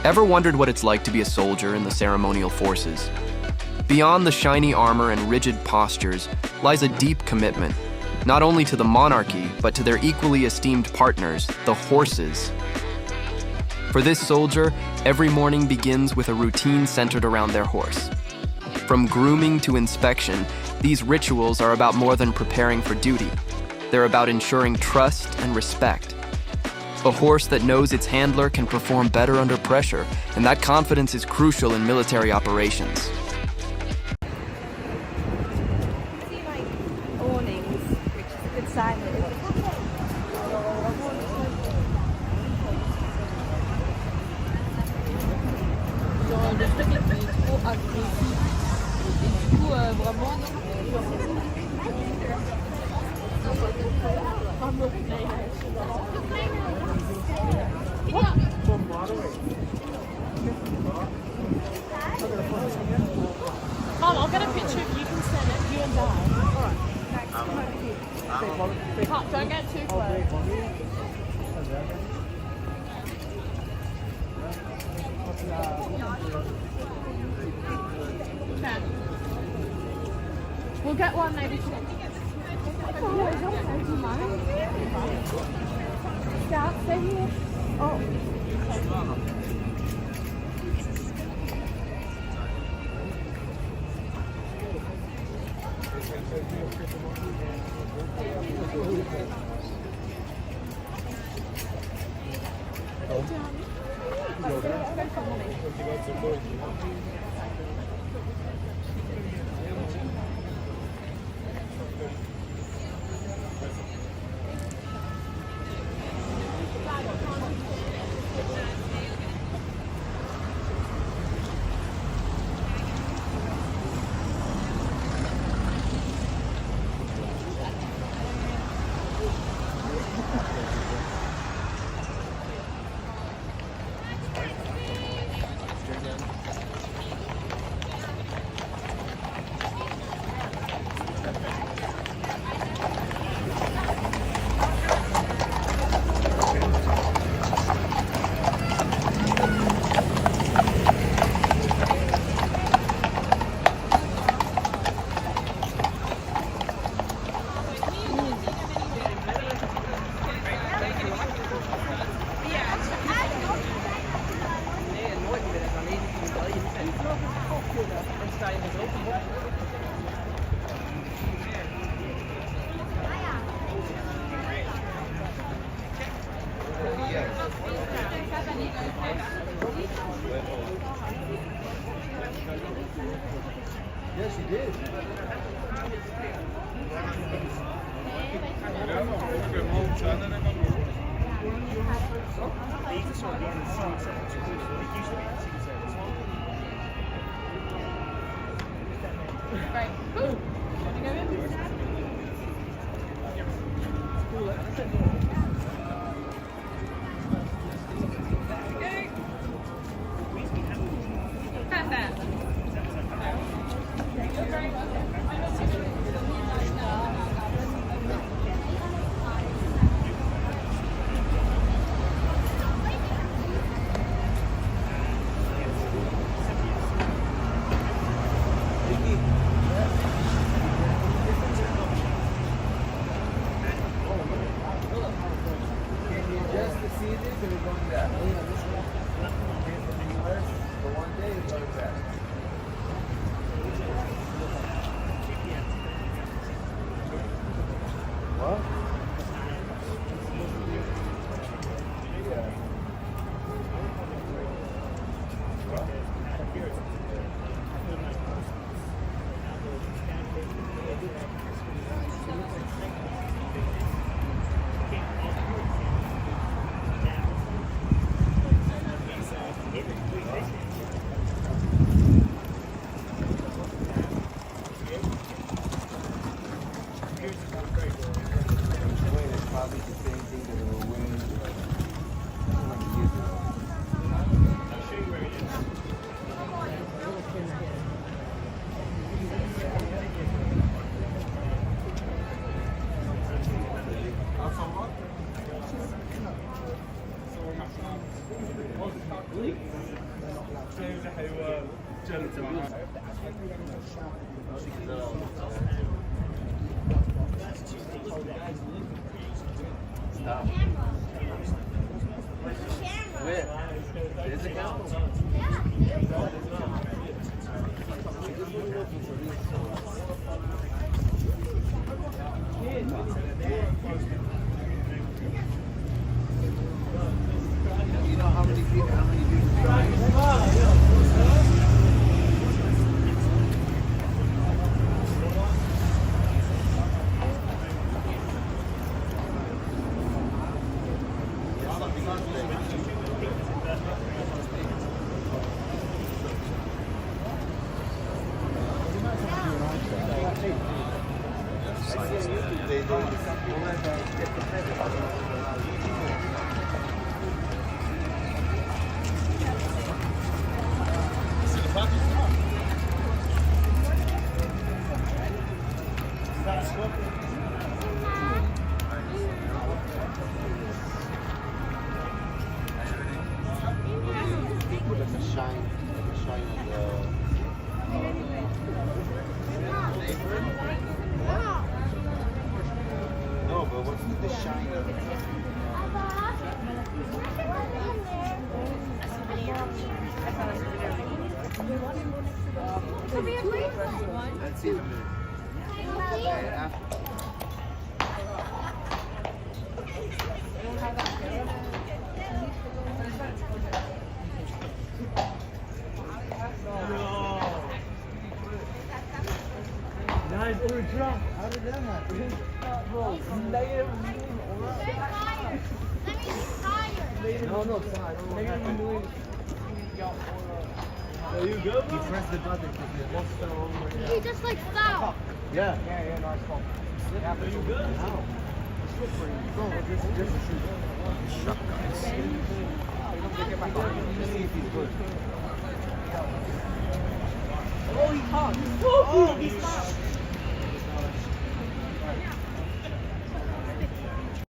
Ever wondered what it's like to be a soldier in the ceremonial forces? Beyond the shiny armor and rigid postures lies a deep commitment, not only to the monarchy, but to their equally esteemed partners, the horses. For this soldier, every morning begins with a routine centered around their horse. From grooming to inspection, these rituals are about more than preparing for duty. They're about ensuring trust and respect. A horse that knows its handler can perform better under pressure, and that confidence is crucial in military operations. See like awnings, which is a good sign that it's Mom, I'll get a picture if you can send it, you and Dad. Alright. Pop, don't get too close. Okay. We'll get one maybe today. Scout, stay here. Oh. Yes, you did. Right. Cool. Wanna go in? Really? Stop. Where? There's a camera. You know how many people drive? No, but what's the shine of it? That's it. Nice, we're drunk. How did that happen? Bro, negative. No, no, it's not. Negative. There you go. You press the button because the box fell over. He just like fell. Yeah. Yeah, nice ball. Yeah, there you go. Wow. Bro, this is shoot. Shut guys. Let's see if he's good. Oh, he caught. Oh, he's not.